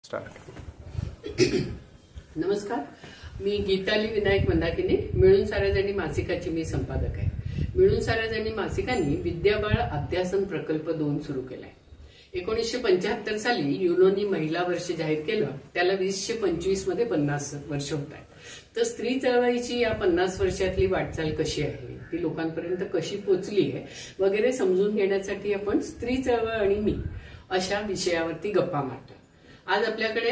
Start. नमस्कार, मी गीताली विनायक मंदाकिनी. मिळून साऱ्याजणी मासिकाची मी संपादक आहे. मिळून साऱ्याजणी मासिकांनी विद्याबाळ अध्यासन प्रकल्प 2 सुरू केलाय. 1975 साली युनोनी महिला वर्ष जाहीर केलं. त्याला 2025 मध्ये 50 वर्ष होत आहेत. तर स्त्री चळवळीची या 50 वर्षातली वाटचाल कशी आहे, ती लोकांपर्यंत कशी पोहोचली आहे वगैरे समजून घेण्यासाठी आपण स्त्री चळवळ आणि मी अशा विषयावरती गप्पा मारतो. आज आपल्याकडे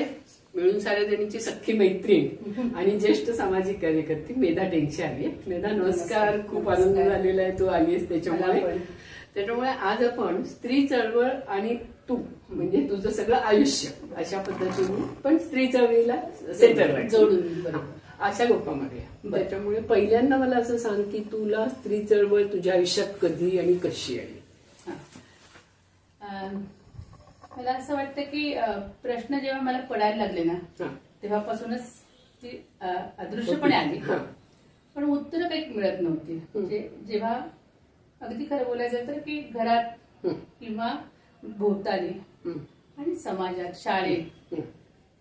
मिळून साऱ्याजणीची सख्खी मैत्रीण आणि ज्येष्ठ सामाजिक कार्यकर्ती मेधा टेंगसे आली आहे. मेधा, नमस्कार. खूप आनंद झालेला आहे तू आलीस त्याच्यामुळे आज आपण स्त्री चळवळ आणि तू म्हणजे तुझं सगळं आयुष्य अशा पद्धतीने पण स्त्री चळवळीला सेंटर जोडून अशा गप्पा मारूया. त्याच्यामुळे पहिल्यांदा मला असं सांग की तुला स्त्री चळवळ तुझ्या आयुष्यात कधी आणि कशी आली? मला असं वाटतं की प्रश्न जेव्हा मला पडायला लागले ना तेव्हापासूनच ती अदृश्यपणे आली, पण उत्तर काही मिळत नव्हती. म्हणजे जेव्हा अगदी खरं बोलायचं तर की घरात किंवा भोवताली आणि समाजात, शाळेत,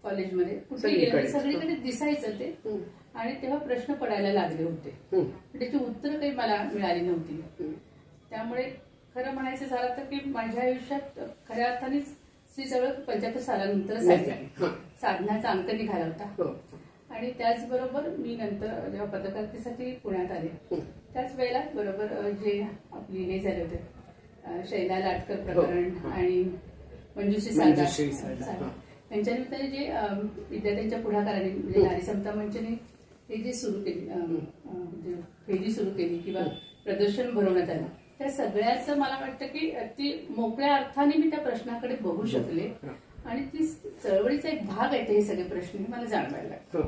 कॉलेजमध्ये कुठे गेलं सगळीकडे दिसायचं ते, आणि तेव्हा प्रश्न पडायला लागले होते. त्याची उत्तर काही मला मिळाली नव्हती. त्यामुळे खरं म्हणायचं झालं तर की माझ्या आयुष्यात खऱ्या अर्थानेच स्त्री चळवळ 75 सालानंतर साधनाचा अंक निघाला होता. आणि त्याचबरोबर मी नंतर जेव्हा पत्रकारितेसाठी पुण्यात आले त्याच वेळेला बरोबर जे आपली हे झाले होते शैला लाटकर प्रकरण आणि मंजुश्री सरदार त्यांच्या निमित्ताने जे विद्यार्थ्यांच्या पुढाकाराने म्हणजे नारी समता मंचने हे जे सुरू केली, फेरी सुरू केली किंवा प्रदर्शन भरवण्यात आलं, त्या सगळ्याचं मला वाटतं की ती मोकळ्या अर्थाने मी त्या प्रश्नाकडे बघू शकले आणि ती चळवळीचा एक भाग आहे हे सगळे प्रश्न मला जाणवायला लागले.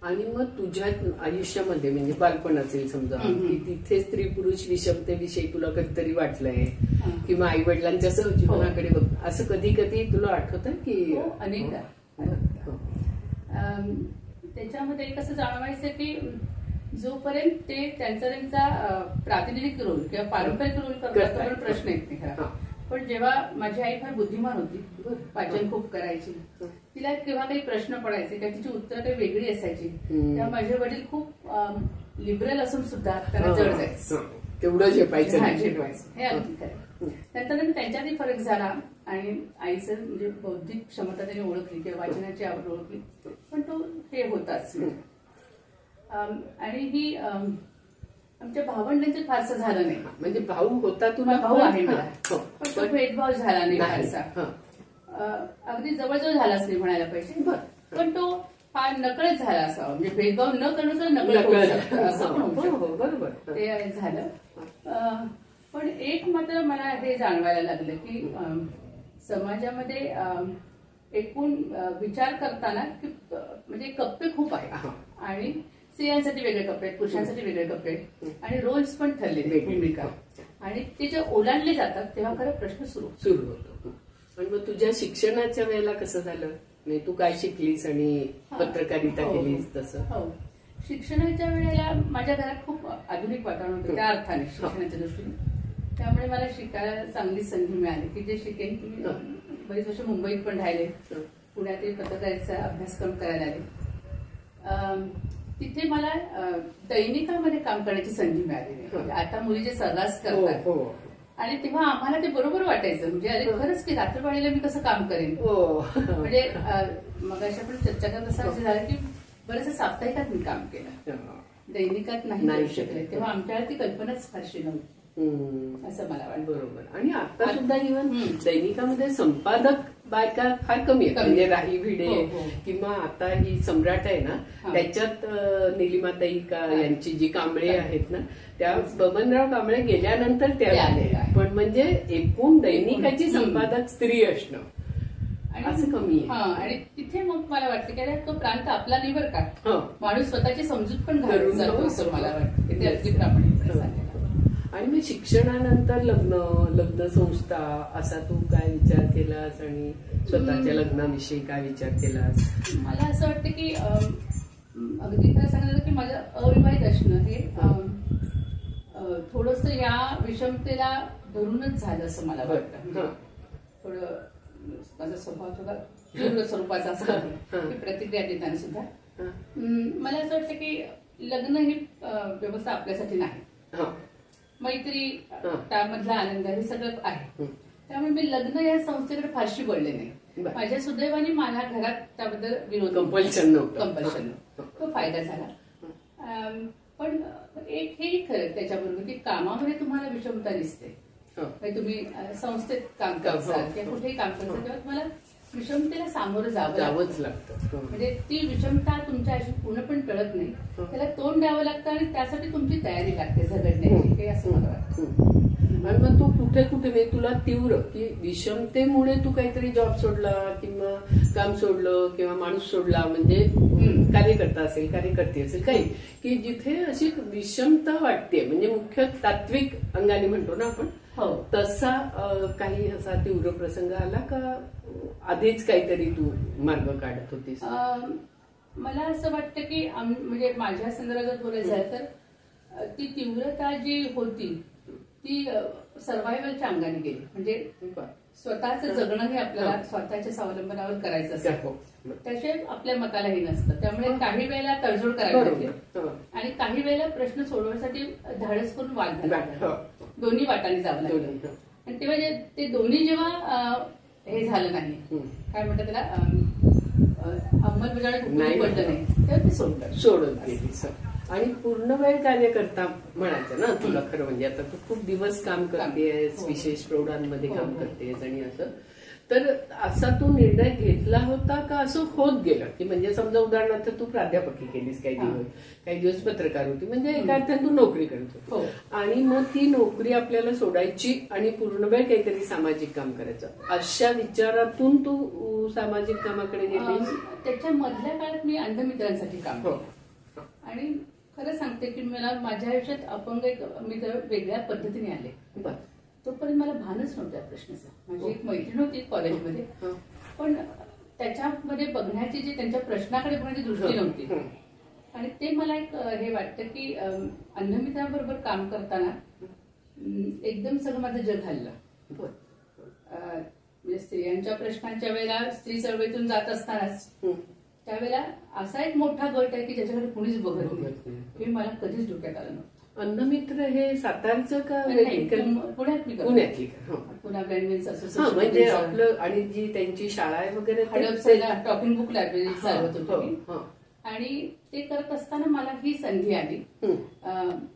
आणि मग तुझ्या आयुष्यामध्ये म्हणजे बालपण असेल समजा की तिथे स्त्री पुरुष विषमतेविषयी तुला कधीतरी वाटलंय किंवा आई वडिलांच्या सहजीवनाकडे बघ असं कधी कधी तुला आठवतं की? अनेकदा. त्याच्यामध्ये कसं जाणवायचं की जोपर्यंत ते त्यांचा प्रातिनिधिक रोल किंवा पारंपरिक रोल करतात प्रश्न येत नाही खरा. पण जेव्हा माझी आई फार बुद्धिमान होती, वाचन खूप करायची, तिला केव्हा काही प्रश्न पडायचे किंवा तिची उत्तर काही वेगळी असायची, तेव्हा माझे वडील खूप लिबरल असून सुद्धा त्यांना जड जायचं, तेवढं झेपायचं हे अगदी खरं. नंतर त्यांच्यातही फरक झाला आणि आईचं म्हणजे बौद्धिक क्षमता त्यांनी ओळखली किंवा वाचनाची आवड ओळखली, पण तो हे होताच. आणि ही आमच्या भावंडांचं फारसं झालं नाही. म्हणजे भाऊ होता, तुला भाऊ आहे मला, पण तो भेदभाव झाला नाही फारसा. अगदी जवळजवळ झालाच नाही म्हणायला पाहिजे, पण तो फार नकळत झाला असावा. म्हणजे भेदभाव न करणं तर नकळत बरोबर ते झालं. पण एक मात्र मला हे जाणवायला लागलं की समाजामध्ये एकूण विचार करताना म्हणजे कप्पे खूप आहे आणि स्त्रियांसाठी वेगळे कपडे आहेत, पुरुषांसाठी वेगळे कपडे आहेत आणि रोल्स पण ठरलेले भूमिका, आणि ते जे ओलांडले जातात तेव्हा खरं प्रश्न सुरू होतो. आणि मग तुझ्या शिक्षणाच्या वेळेला कसं झालं? म्हणजे तू काय शिकलीस आणि पत्रकारिता केलीस तसं? हो, शिक्षणाच्या वेळेला माझ्या घरात खूप आधुनिक वातावरण होतं त्या अर्थाने शिक्षणाच्या दृष्टीने. त्यामुळे मला शिकायला चांगली संधी मिळाली की जे शिकेन की बरीच वर्ष मुंबईत पण राहिले, पुण्यातील पत्रकारितेचा अभ्यासक्रम करायला आले. तिथे मला दैनिकामध्ये काम करण्याची संधी मिळाली. आता मुली जे सर्रास करतात आणि तेव्हा आम्हाला ते बरोबर वाटायचं, म्हणजे अरे खरंच की रात्रपाळीला मी कसं काम करेन. म्हणजे मग अशा पण चर्चा करत असं झालं की बरंचसं साप्ताहिकात मी काम केलं, दैनिकात नाही शकले. तेव्हा आमच्याला ती कल्पनाच फारशी नव्हती असं मला वाटतं. बरोबर. आणि आता सुद्धा इव्हन दैनिकामध्ये संपादक बायका फार कमी आहेत. म्हणजे राही भिडे किंवा आता ही सम्राट आहे ना, त्याच्यात निलिमाताई यांची जी कांबळे आहेत ना, त्या बबनराव कांबळे गेल्यानंतर त्या आल्या. पण म्हणजे एकूण दैनिकाची संपादक स्त्री असणं असं कमी आहे. आणि तिथे मग मला वाटतं की अरे तो प्रांत आपला नाही बरं का, माणूस स्वतःची समजूत पण घालून जातो असं मला वाटतं. ते अगदी प्रामाणिक. आणि मग शिक्षणानंतर लग्न संस्था असा तू काय विचार केलास आणि स्वतःच्या लग्नाविषयी काय विचार केलास? मला असं वाटतं की अगदी खरं सांगितलं की माझं अविवाहित असणं हे थोडंसं या विषमतेला धरूनच झालं असं मला वाटतं. थोडं माझा स्वभाव थोडा तीव्र स्वरूपाचा असतो की प्रतिक्रिया देताना सुद्धा मला असं वाटतं की लग्न ही व्यवस्था आपल्यासाठी नाही. मैत्री, त्यामधला आनंद हे सगळं आहे. त्यामुळे मी लग्न या संस्थेकडे फारशी वळले नाही. माझ्या सुदैवाने माझ्या घरात त्याबद्दल विरोध, कंपल्शन नव्हतं. तो फायदा झाला. पण एक हे खरं त्याच्याबरोबर की कामामध्ये तुम्हाला विषमता दिसते. तुम्ही संस्थेत काम करताल किंवा कुठेही काम करताल तेव्हा तुम्हाला विषमतेला सामोरं जावंच लागतं. म्हणजे ती विषमता तुमच्या आयुष्यात पूर्णपणे टळत नाही, त्याला तोंड द्यावं लागतं आणि त्यासाठी तुमची तयारी लागते झगडण्याची, हे असं मला वाटतं. आणि मग तू कुठे कुठे तुला तीव्र की विषमतेमुळे तू काहीतरी जॉब सोडला किंवा काम सोडलं किंवा माणूस सोडला, म्हणजे कार्यकर्ता असेल, कार्यकर्ती असेल, काही की जिथे अशी विषमता वाटते, म्हणजे मुख्य तात्विक अंगाने म्हणतो ना आपण, तसा काही असा तीव्र प्रसंग आला का आधीच काहीतरी तू मार्ग काढत होतीस? मला असं वाटतं की म्हणजे माझ्या संदर्भात बोलायचं झालं तर ती तीव्रता जी होती ती सर्व्हायव्हलच्या अंगाने गेली. म्हणजे स्वतःचं जगणं हे आपल्याला स्वतःच्या स्वावलंबनावर करायचं असतं, त्याशिवाय आपल्या मतालाही नसतं. त्यामुळे काही वेळेला तडजोड करावी लागते आणि काही वेळेला प्रश्न सोडवण्यासाठी धाडस करून वाद घालावा, दोन्ही वाटाने जावं लागतं. आणि तेव्हा ते दोन्ही जेव्हा हे झालं नाही, काय म्हणतात त्याला, अंमलबजावणी पडलं नाही, तेव्हा ते सोडून गेली. आणि पूर्ण वेळ कार्यकर्ता म्हणायचं ना तुला, खरं म्हणजे आता तू खूप दिवस काम करतेस, विशेष प्रौढांमध्ये काम करतेस आणि असं, तर असा तू निर्णय घेतला होता का असं होत गेलं की, म्हणजे समजा उदाहरणार्थ तू प्राध्यापकी केलीस काही दिवस पत्रकार होती, म्हणजे एका अर्थाने तू नोकरी करत होती आणि मग ती नोकरी आपल्याला सोडायची आणि पूर्ण वेळ काहीतरी सामाजिक काम करायचं, अशा विचारातून तू सामाजिक कामाकडे गेलीस? त्याच्या मधल्या काळात मी अंधमित्रांसाठी काम केलं आणि खरं सांगते की मला माझ्या आयुष्यात अपंग मी जर वेगळ्या पद्धतीने आले, तोपर्यंत मला भानच नव्हत्या प्रश्नाचं. माझी एक मैत्रीण होती कॉलेजमध्ये, पण त्याच्यामध्ये बघण्याची जी त्यांच्या प्रश्नाकडे बघण्याची दृष्टी नव्हती. आणि ते मला एक हे वाटतं की अंधमित्रांबरोबर काम करताना एकदम सगळं माझं जग हललं. म्हणजे स्त्रियांच्या प्रश्नांच्या वेळेला स्त्री चळवळीतून जात असतानाच त्यावेळेला असा एक मोठा गट आहे की ज्याच्याकडे कुणीच बघत नाही, हे मला कधीच डोक्यात आलं नव्हतं. अन्नमित्र हे सातारचं का पुण्यातली पुन्हा ब्लाइंड असोसिएशन म्हणजे आपलं, आणि जी त्यांची शाळा आहे वगैरे, हडपसरला टॉकिंग बुक लायब्ररी चालवत होती मी. आणि ते करत असताना मला ही संधी आली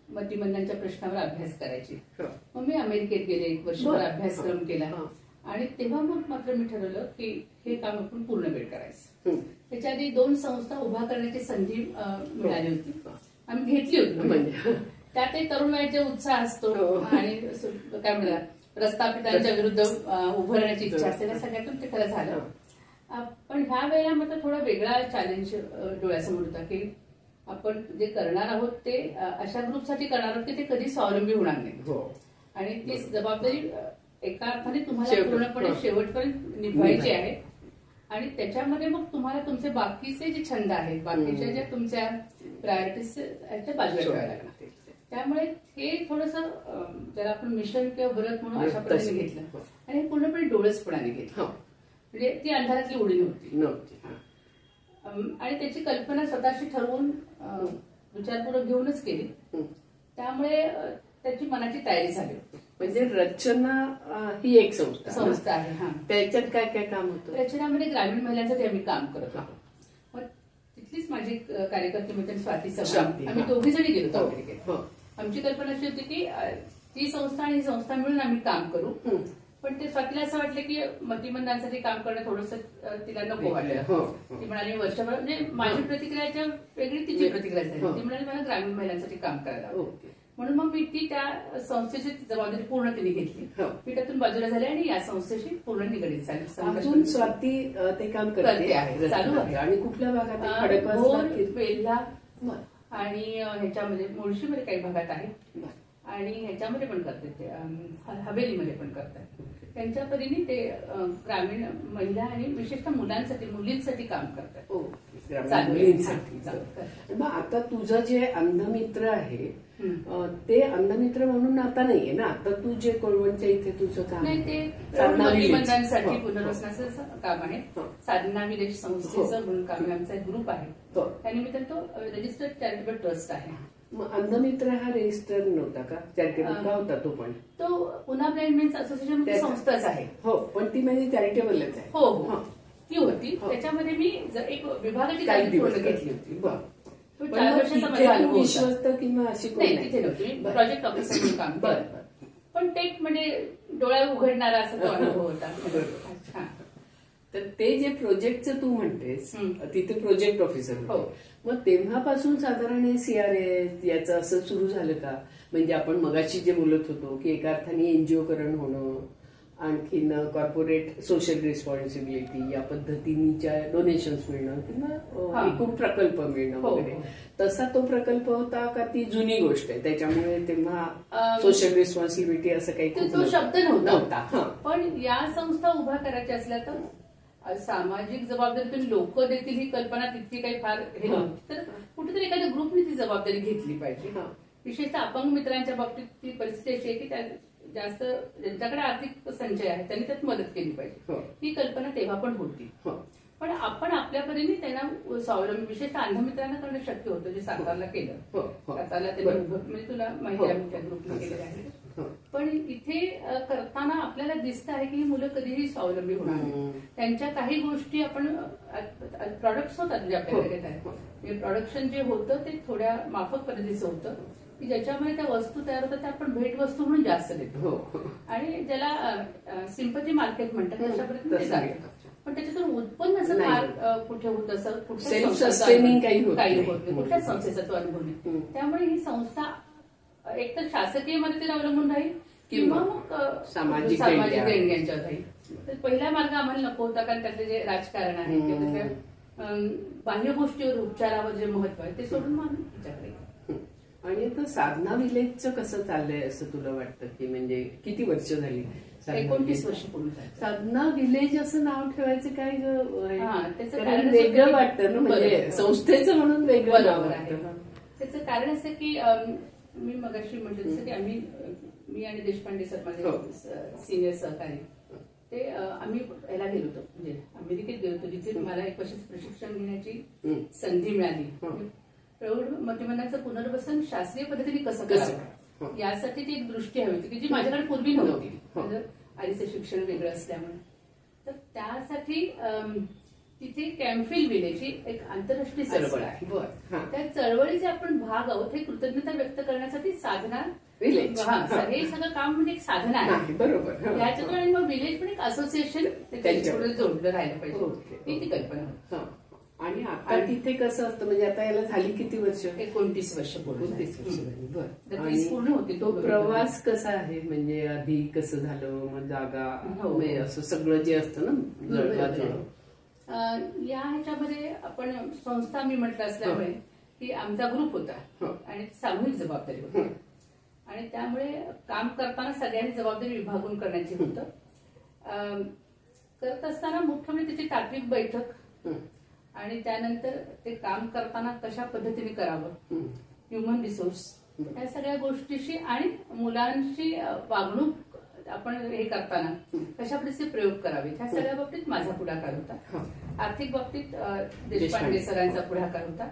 मतिमंदांच्या प्रश्नावर अभ्यास करायची. मग मी अमेरिकेत गेले, 1 वर्षभर अभ्यासक्रम केला आणि तेव्हा मग मात्र मी ठरवलं की हे काम आपण पूर्ण वेळ करायचं. त्याच्या आधी 2 संस्था उभा करण्याची संधी मिळाली होती, आम्ही घेतली होती. म्हणजे त्यातही तरुण वयाचा उत्साह असतो आणि काय म्हणतात प्रस्थापितांच्या विरुद्ध उभं राहण्याची इच्छा असते, त्या सगळ्यातून ते खरं झालं. पण ह्या वेळेला मात्र थोडा वेगळा चॅलेंज डोळ्यासमोर होता की आपण जे करणार आहोत ते अशा ग्रुपसाठी करणार आहोत की ते कधी स्वावलंबी होणार नाही आणि ती जबाबदारी एका अर्थाने तुम्हाला पूर्णपणे शेवटपर्यंत निभावायची आहे. आणि त्याच्यामध्ये मग तुम्हाला तुमचे बाकीचे जे छंद आहेत, बाकीच्या ज्या तुमच्या प्रायोरिटीज त्या बाजूला ठेवायला लागणार. त्यामुळे हे थोडंसं ज्याला आपण मिशन किंवा व्रत म्हणून अशा पद्धतीने घेतलं आणि हे पूर्णपणे डोळसपणाने घेतलं. म्हणजे ती अंधारातली उडी नव्हती आणि त्याची कल्पना स्वतःशी ठरवून विचारपूर्वक घेऊनच केली. त्यामुळे त्याची मनाची तयारी झाली. म्हणजे रचना ही एक संस्था आहे. त्याच्यात काय काय काम होतं? रचनामध्ये ग्रामीण महिलांसाठी आम्ही काम करत होतो. मग तिथलीच माझी कार्यकर्ती म्हणजे स्वाती सगळं आम्ही दोघी जणी गेलो होतो अमेरिकेत. आमची कल्पना अशी होती की ती संस्था आणि ही संस्था मिळून आम्ही काम करू. पण ते स्वातीला असं वाटलं की मतिमंदांसाठी काम करणं थोडंसं तिला नको वाटलं. ती म्हणाली वर्षभर, म्हणजे माझी प्रतिक्रिया वेगळी, तिची प्रतिक्रिया झाली. ती म्हणाली मला ग्रामीण महिलांसाठी काम करायला, म्हणून मग मी ती त्या संस्थेची जबाबदारी पूर्ण तिने घेतली. मी त्यातून बाजूला झाले आणि या संस्थेशी पूर्ण निगडीत झाली. स्वाती ते काम करते आहे, चालू आहे. आणि कुठल्या भागात? वेल्हा आणि ह्याच्यामध्ये मुळशीमध्ये काही भागात आहे आणि ह्याच्यामध्ये पण करते, ते हवेलीमध्ये पण करतात. त्यांच्या परीने ते ग्रामीण महिला आणि विशेषतः मुलींसाठी काम करतात. मग आता तुझं जे अंधमित्र आहे ते अन्नमित्र म्हणून आता नाहीये ना. आता तू जे कोळवणच्या इथे तुझं काम नाही, ते मंडळांसाठी पुनर्वसनाचं काम आहे. साधना विलेज संस्थेचं म्हणून काम आहे. आमचा एक ग्रुप आहे, त्यानिमित्तानं तो रजिस्टर्ड चॅरिटेबल ट्रस्ट आहे. मग अन्नमित्र हा रजिस्टर नव्हता का? चॅरिटेबल का होता तो? पण तो पुन्हा ब्लाइंड मेन्स असोसिएशन संस्थाच आहे. हो, पण ती म्हणजे चॅरिटेबलच आहे. हो हो, ती होती. त्याच्यामध्ये मी एक विभागाची जागा पूर्ण घेतली होती. 4 वर्षाचा माझा अनुभव विश्वस्त किंवा अशी नाही, तिथे नव्हती. मी प्रोजेक्ट ऑफिसर म्हणून काम केलं. पण ते म्हणजे डोळ्या उघडणारा असा तो अनुभव होता. तर ते जे प्रोजेक्टचं तू म्हणतेस, तिथे प्रोजेक्ट ऑफिसर हो, मग तेव्हापासून साधारण सीआरए याचं असं सुरू झालं का? म्हणजे आपण मगाशी जे बोलत होतो की एका अर्थाने एनजीओकरण होणं, आणखीन कॉर्पोरेट सोशल रिस्पॉन्सिबिलिटी या पद्धतीच्या डोनेशन्स मिळणं किंवा एकूण प्रकल्प मिळणं वगैरे, तसा तो प्रकल्प होता का ती जुनी गोष्ट आहे त्याच्यामुळे तेव्हा सोशल रिस्पॉन्सिबिलिटी असं काही तो शब्द नव्हता. पण या संस्था उभ्या करायच्या असल्या तर सामाजिक जबाबदारीतून लोक देतील ही कल्पना तितकी काही फार हे नव्हती. तर कुठेतरी एखाद्या ग्रुपने ती जबाबदारी घेतली पाहिजे. विशेषतः अपंग मित्रांच्या बाबतीत ती परिस्थिती अशी आहे की त्या जास्त ज्यांच्याकडे आर्थिक संचय आहे त्यांनी त्यात मदत केली पाहिजे. ही कल्पना तेव्हा पण होती. पण आपण आपल्या परीने त्यांना स्वावलंबी विशेषतः अंध मित्रांना करणं शक्य होतं, जे सातारला केलं. सातारला ते म्हणजे तुला माहिती आहे त्या ग्रुपने केलेलं आहे. पण इथे करताना आपल्याला दिसतं आहे की ही मुलं कधीही स्वावलंबी होणार. त्यांच्या काही गोष्टी आपण प्रॉडक्ट्स होतात जे आपल्याकडे येत आहेत. प्रोडक्शन जे होतं ते थोड्या माफक पद्धतीचं होतं की ज्याच्यामुळे त्या वस्तू तयार होतात त्या आपण भेट वस्तू म्हणून जास्त देतो आणि ज्याला सिम्पथी मार्केट म्हणतात तशापर्यंत ते जातं. पण त्याच्यातून उत्पन्न असं फार कुठे होत असं काही होत नाही, कुठल्याच संस्थेचा तो अनुभव नाही. त्यामुळे ही संस्था एकतर शासकीय मदतीवर अवलंबून राहील किंवा मग सामाजिक देणग्यांच्यावर राहील. तर पहिला मार्ग आम्हाला नको होता, कारण त्यातले जे राजकारण आहे किंवा त्यातल्या बाह्य गोष्टीवर उपचारावर जे महत्व आहे ते सोडून मग त्याच्याकडे. आणि आता साधना विलेजचं कसं चाललंय असं तुला वाटतं की म्हणजे किती वर्ष झाली? 29 वर्ष पूर्ण झाली. साधना विलेज असं नाव ठेवायचं काय वेगळं वाटतं ना, म्हणजे संस्थेचं म्हणून वेगळं नाव आहे. त्याचं कारण असं की मी मगाशी म्हटलं जसं की मी आणि देशपांडे सर माझे सिनियर सहकारी ते आम्ही याला गेलो होतो, म्हणजे अमेरिकेत गेलो होतो, जिथे मला 1 वर्षाचं प्रशिक्षण घेण्याची संधी मिळाली. प्रौढ मतिमंदांचं पुनर्वसन शास्त्रीय पद्धतीने कसं करावं यासाठी ती एक दृष्टी हवी होती की जी माझ्याकडे पूर्वी नव्हती. आधीचं शिक्षण वेगळं असल्यामुळे. तर त्यासाठी तिथे कॅम्पफिल विलेज ही एक आंतरराष्ट्रीय चळवळ आहे. त्या चळवळीचे आपण भाग आहोत हे कृतज्ञता व्यक्त करण्यासाठी साधना विलेज हे सगळं काम म्हणजे एक साधना आहे. बरोबर. याच्यातून आणि मग विलेज पण एक असोसिएशन त्याच्याकडे जोडलं राहिलं पाहिजे ही ती कल्पना होती. आणि आता तिथे कसं असतं म्हणजे आता याला झाली किती वर्ष? 29 वर्ष पूर्ण. 29 वर्ष झाली. बरं. पूर्ण होती. तो प्रवास कसा आहे म्हणजे आधी कसं झालं, मग जागा असं सगळं जे असतं ना या ह्याच्यामध्ये आपण संस्था मी म्हटलं असल्यामुळे की आमचा ग्रुप होता आणि सामूहिक जबाबदारी होती आणि त्यामुळे काम करताना सगळ्यांनी जबाबदारी विभागून करण्याची होतं. करत असताना मुख्य म्हणजे त्याची तात्विक बैठक आणि त्यानंतर ते काम करताना कशा पद्धतीने करावं, ह्युमन रिसोर्स या सगळ्या गोष्टीशी आणि मुलांची वागणूक आपण हे करताना कशा पद्धतीचे प्रयोग करावेत ह्या सगळ्या बाबतीत माझा पुढाकार होता. आर्थिक बाबतीत देशपांडे सरांचा पुढाकार होता.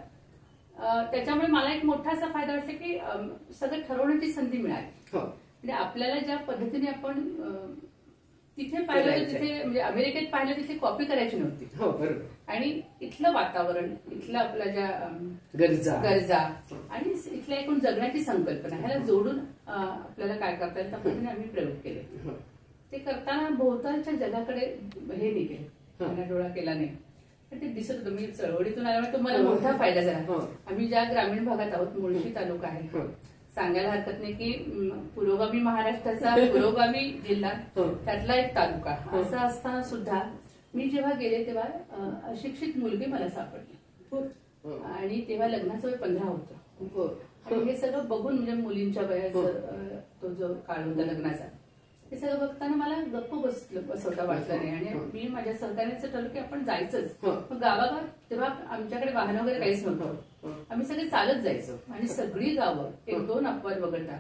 त्याच्यामुळे मला एक मोठा असा फायदा वाटतो की सगळं ठरवण्याची संधी मिळाली. म्हणजे आपल्याला ज्या पद्धतीने आपण तिथे पाहिलं तिथे म्हणजे अमेरिकेत पाहिलं तिथे कॉपी करायची नव्हती. आणि इथलं वातावरण, इथलं आपल्या ज्या गरजा आणि इथल्या एकूण जगण्याची संकल्पना ह्याला जोडून आपल्याला काय करता येईल त्या पद्धतीने आम्ही प्रयोग केले. ते करताना भोवतालच्या जगाकडे हे नाही केलं, डोळा केला नाही. ते दिसत होतं. मी चळवळीतून आल्यामुळे तो मला मोठा फायदा झाला. आम्ही ज्या ग्रामीण भागात आहोत, मुळशी तालुका आहे, सांगायला हरकत नाही की पुरोगामी महाराष्ट्राचा पुरोगामी जिल्हा त्यातला एक तालुका असं असताना सुद्धा मी जेव्हा गेले तेव्हा अशिक्षित मुलगी मला सापडली आणि तेव्हा लग्नाचं वय 15 होतं. आणि हे सगळं बघून म्हणजे मुलींच्या वयाचं तो जो काळ होता लग्नाचा हे सगळं बघताना मला गप्प बसवता वाटलं नाही आणि मी माझ्या सहकार्याचं ठरलं की आपण जायचंच. मग गावागावात तेव्हा आमच्याकडे वाहन वगैरे काहीच नव्हतं, आम्ही सगळे चालत जायचो आणि सगळी गावं 1-2 अपवाद वगळता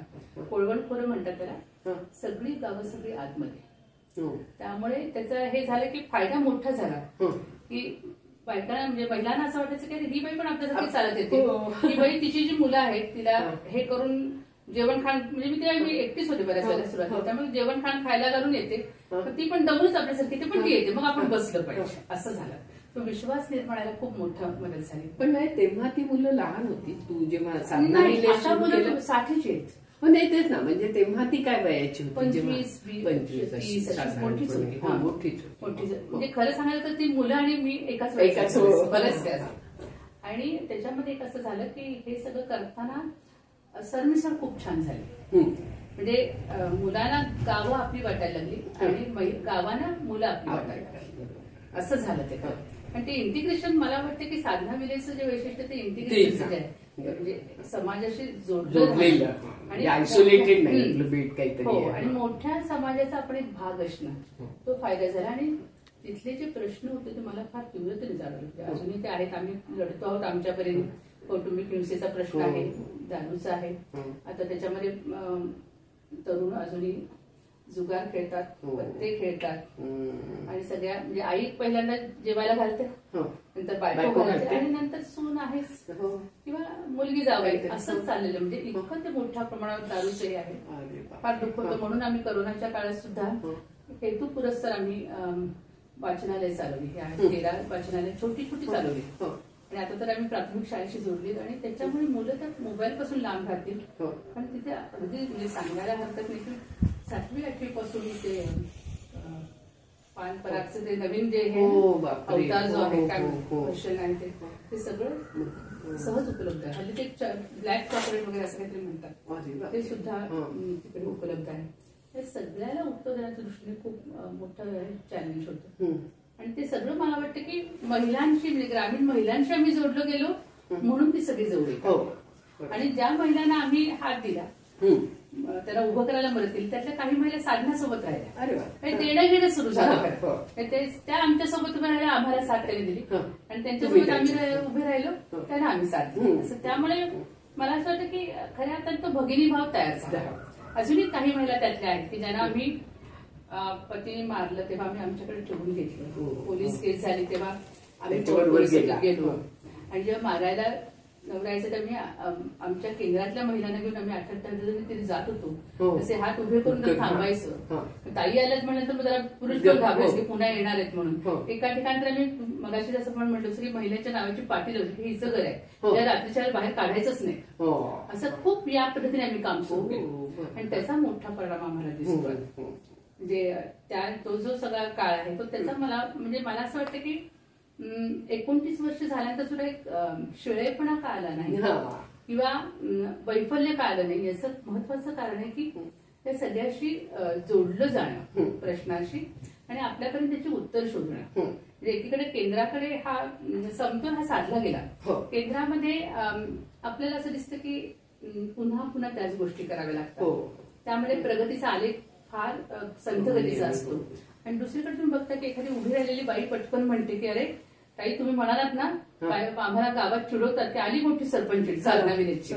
कोळवणखोरं म्हणतात त्याला, सगळी गावं सगळी आतमध्ये. त्यामुळे त्याचं हे झालं की फायदा मोठा झाला की बायकांना म्हणजे महिलांना असं वाटायचं की ही बाई पण आपल्यासाठी चालत येते, ही बाई तिची जी मुलं आहेत तिला हे करून जेवण खाण, म्हणजे मी एकटीच होते बऱ्याच वेळेला सुरुवातीला, त्यामुळे जेवण खाण खायला घालून येते, ती पण दमूनच आपल्यासारखी ते पण ती येते, मग आपण बसलं पाहिजे असं झालं. तो विश्वास निर्माणाला खूप मोठा मदत झाली. पण नाही तेव्हा ती मुलं लहान होती तू जेव्हा अशा मुलं 60ची आहेत. नाही तेच ना, म्हणजे तेव्हा ती काय वयाची होती? 25, 30 मोठीच होती. मोठीच म्हणजे खरं सांगायला तर ती मुलं आणि मी एकाच बरेच त्या. आणि त्याच्यामध्ये एक असं झालं की हे सगळं करताना सरमिसळ खूप छान झाली. म्हणजे मुलांना गावं आपली वाटायला लागली आणि गावांना मुलं आपली वाटायला लागली, असं झालं ते. आणि ते इंटिग्रेशन मला वाटतं की साधना विलेचं जे वैशिष्ट्य ते इंटिग्रेशन आहे, म्हणजे समाजाशी जोडलेलं आणि आयसोलेटेड नाही. हो, आणि मोठ्या समाजाचा आपण एक भाग असणं, तो फायदा झाला. आणि तिथले जे प्रश्न होते ते मला फार तीव्रतेने जाणवले, अजूनही ते आहेत. आम्ही लढतो आहोत आमच्यापर्यंत. कौटुंबिक हिंसेचा प्रश्न आहे, दारूचा आहे, आता त्याच्यामध्ये तरुण अजूनही जुगार खेळतात, पत्ते खेळतात आणि सगळ्या म्हणजे आई पहिल्यांदा जेवायला घालते, नंतर बायको घालते आणि नंतर सून आहेच किंवा मुलगी जावई, असंच चाललेलं. म्हणजे इतकं ते मोठ्या प्रमाणावर दारूचंही आहे, फार दुःख होतं. म्हणून आम्ही करोनाच्या काळात सुद्धा हेतू पुरस्कार आम्ही वाचनालय चालवली, 13 वाचनालय छोटी चालवली. आणि आता तर आम्ही प्राथमिक शाळेशी जोडली आणि त्याच्यामुळे मुलं त्या मोबाईल पासून लांब राहतील. पण तिथे अगदी म्हणजे सांगायला हरकत नाही की 7वी 8वी पासून ते पान परागचं ते नवीन जे हे अवतार जो आहे काय क्वेश्चन आहे ते सगळं सहज उपलब्ध आहे. हल्ली ते ब्लॅक चॉकलेट वगैरे असं काहीतरी म्हणतात, ते सुद्धा तिकडे उपलब्ध आहे. हे सगळ्याला उत्तर देण्याच्या दृष्टीने खूप मोठं चॅलेंज होतं. आणि ते सगळं मला वाटतं की महिलांशी म्हणजे ग्रामीण महिलांशी आम्ही जोडलो गेलो म्हणून ती सगळी जवळ येतात. आणि ज्या महिलांना आम्ही हात दिला, त्यांना उभं करायला मदत केली, त्यातल्या काही महिला साधण्यासोबत राहिल्या, देणं घेणं सुरू झालं. त्या आमच्यासोबत उभे राहिल्या, आम्हाला साथ त्यांनी दिली आणि त्यांच्यासोबत आम्ही उभे राहिलो, त्यांना आम्ही साथ दिली. असं त्यामुळे मला असं वाटतं की खऱ्या अर्थाने तो भगिनी भाव तयार झाला. अजूनही काही महिला त्यातल्या आहेत की ज्यांना आम्ही पतीने मारलं तेव्हा आम्ही आमच्याकडे ठेवून घेतलं, पोलीस केस झाली तेव्हा आम्ही गेलो. आणि जेव्हा मारायला नवरायचं तर मी आमच्या केंद्रातल्या महिलांना घेऊन आम्ही 8-8 जणी तरी जात होतो, तसे हात उभे करून थांबायचं. ताई आल्याच म्हणलं तर जरा पुरुष पण घाबरायचे की पुन्हा येणार आहेत म्हणून. एका ठिकाणी तर आम्ही मगाशी जसं पण म्हटलं श्री महिलेच्या नावाची पाटील होती, ही हिचं घर आहे, त्या रात्रीच्या बाहेर काढायचंच नाही, असं खूप या पद्धतीने आम्ही काम सुरू केलं. आणि त्याचा मोठा परिणाम आम्हाला दिसतो. म्हणजे तो जो सगळा काळ आहे तो त्याचा मला असं वाटतं की 29 वर्ष झाल्यानंतर सुद्धा एक शिळेपणा का आला नाही किंवा वैफल्य का आलं नाही, याचं महत्वाचं कारण आहे की त्या सगळ्याशी जोडलं जाणं प्रश्नाशी आणि आपल्यापर्यंत त्याची उत्तर शोधणं. म्हणजे एकीकडे केंद्राकडे हा समतोल हा साधला गेला. केंद्रामध्ये आपल्याला असं दिसतं की पुन्हा त्याच गोष्टी कराव्या लागतात, त्यामुळे प्रगतीचा आलेख फार संथ गतीचा असतो. आणि दुसरीकडे तुम्ही बघता की एखादी उभी राहिलेली बाई पटकन म्हणते की अरे ताई तुम्ही म्हणालात ना आम्हाला गावात चिडवतात की आली मोठी सरपंच साधना विलेची,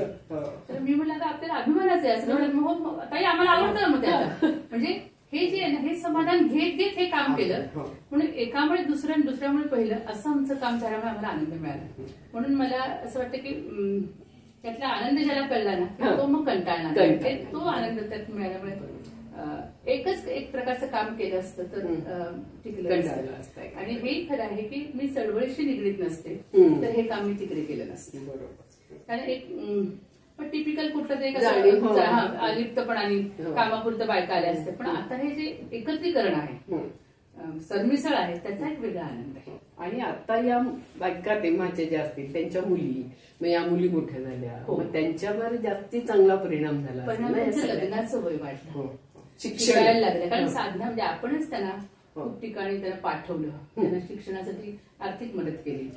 तर मी म्हटलं का आपल्याला अभिमानाचं आहे असं म्हणलं, ताई आम्हाला आवडतं मग त्याला. म्हणजे हे जे आहे ना हे समाधान घेत हे काम केलं म्हणून एकामुळे दुसऱ्यामुळे पहिलं असं आमचं काम झाल्यामुळे आम्हाला आनंद मिळाला. म्हणून मला असं वाटतं की त्यातला आनंद ज्याला कळला ना तो मग कंटाळणार, तो आनंद त्यात मिळाल्यामुळे एकच एक प्रकारचं काम केलं असतं तर टिकलं असतं. आणि हे खरं आहे की मी चळवळीशी निगडीत नसते तर हे काम मी तिकडे केलं नसतं. कारण एक टिपिकल कुठलं तरी अलिप्तपणाने कामापुरतं बायका आल्या असते, पण आता हे जे एकत्रीकरण आहे सरमिसळ आहे त्याचा एक वेगळा आनंद आहे. आणि आता या बायका तेव्हाच्या ज्या असतील त्यांच्या मुली मग या मुली मोठ्या झाल्या, त्यांच्यावर जास्ती चांगला परिणाम झाला. लग्नाचं वय वाढलं, शिकायला लागलं, कारण साधना म्हणजे आपणच त्यांना खूप ठिकाणी त्यांना पाठवलं, त्यांना शिक्षणासाठी आर्थिक मदत केली,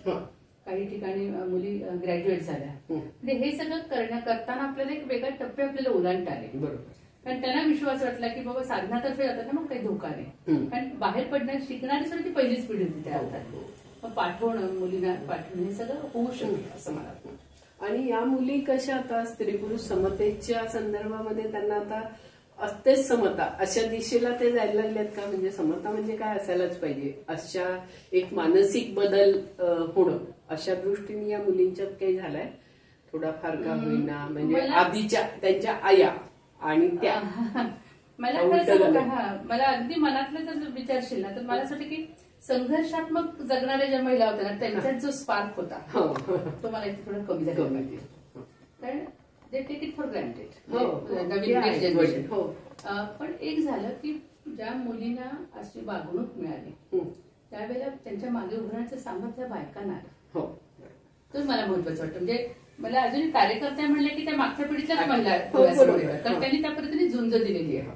काही ठिकाणी मुली ग्रॅज्युएट झाल्या. म्हणजे हे सगळं करताना आपल्याला एक वेगळा टप्पे आपल्याला ओलांडता आले. कारण त्यांना विश्वास वाटला की बाबा साधनातर्फे जातात ना, मग काही धोका नाही. कारण बाहेर पडणार शिकणारी सुद्धा ती पहिलीच पिढी होती त्या अर्थात. मग पाठवणं, मुलींना पाठवणं हे सगळं होऊ शकतं असं मला वाटतं. आणि या मुली कशा आता स्त्री पुरुष समतेच्या संदर्भामध्ये त्यांना आता असतेच समता, अशा दिशेला ते जायला लागलेत का? म्हणजे समता म्हणजे काय असायलाच पाहिजे अशा एक मानसिक बदल होणं, अशा दृष्टीने या मुलींच्यात काही झालाय थोडाफार का होईना? म्हणजे आधीच्या त्यांच्या आया आणि त्या मला अगदी मनातलं जर विचारशील ना, तर मला असं वाटतं की संघर्षात्मक जगणाऱ्या ज्या महिला होत्या ना, त्यांच्यात जो स्पार्क होता तो मला इथे थोडा कमी झाला पाहिजे. कारण they take it for granted, नवीन जनरेशन. पण एक झालं की ज्या मुलींना अशी वागणूक मिळाली त्यावेळेला त्यांच्या मागे उभारण्याचं सामर्थ्य बायकांना आलं. तो मला महत्वाचं वाटतं. म्हणजे मला अजूनही कार्यकर्त्या म्हणले की त्या मागच्या पिढीतल्याच महिला, कारण त्यांनी त्या पद्धतीने झुंज दिलेली आहे,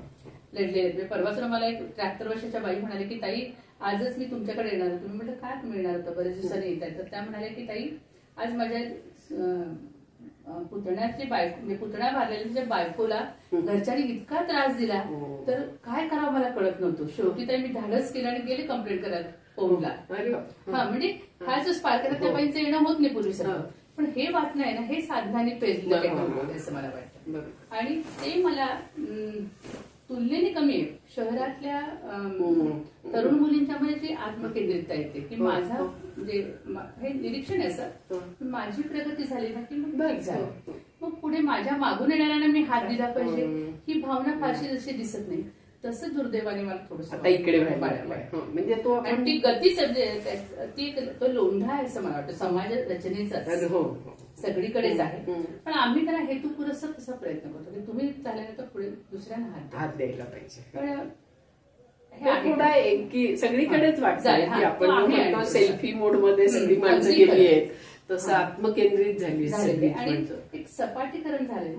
लढलेले. परवाच मला एक 73 वर्षाच्या बाई म्हणाले की ताई आजच मी तुमच्याकडे येणार होतो. मी म्हटलं काय तुम्ही येणार होतं, बरेच दिवसांनी येत आहे. तर त्या म्हणाल्या की ताई आज माझ्या पुतण्याची बायको, म्हणजे पुतण्या मारलेल्या बायकोला घरच्यांनी इतका त्रास दिला तर काय करावं मला कळत नव्हतं. शेवटी ताई मी धाडस केलं आणि गेले कंप्लेंट करायला फोनला. म्हणजे हा जो स्पार्क आहे त्या बाईंचं येणं होत नाही पूर्वीसारखं. पण हे वाटणं आहे ना, हे साधनाने पेरलं असं मला वाटतं. आणि ते मला तुलनेने कमी आहे. शहरातल्या तरुण मुलींच्या मध्ये जी आत्मकेंद्रितता येते की माझा, म्हणजे हे निरीक्षण आहे असं, माझी प्रगती झाली ना की मग पुढे माझ्या मागून येणाऱ्यांना मी हात दिला पाहिजे ही भावना फारशी जशी दिसत नाही. तसं दुर्दैवाने मला थोडंसं इकडे म्हणजे तो आणि ती गतीच ती तो लोंढा आहे असं मला वाटतं समाज रचनेचा सगळीकडेच आहे. पण आम्ही त्याला हेतू पुरस्सर तसा प्रयत्न करतो की तुम्ही झाल्यानंतर पुढे दुसऱ्यांना हात द्यायला पाहिजे. पण थोडा की सगळीकडेच वाटतं की आपण सेल्फी मोड मध्ये सगळी माणसं गेली आहेत, तसं आत्मकेंद्रित झाली आणि एक सपाटीकरण झाले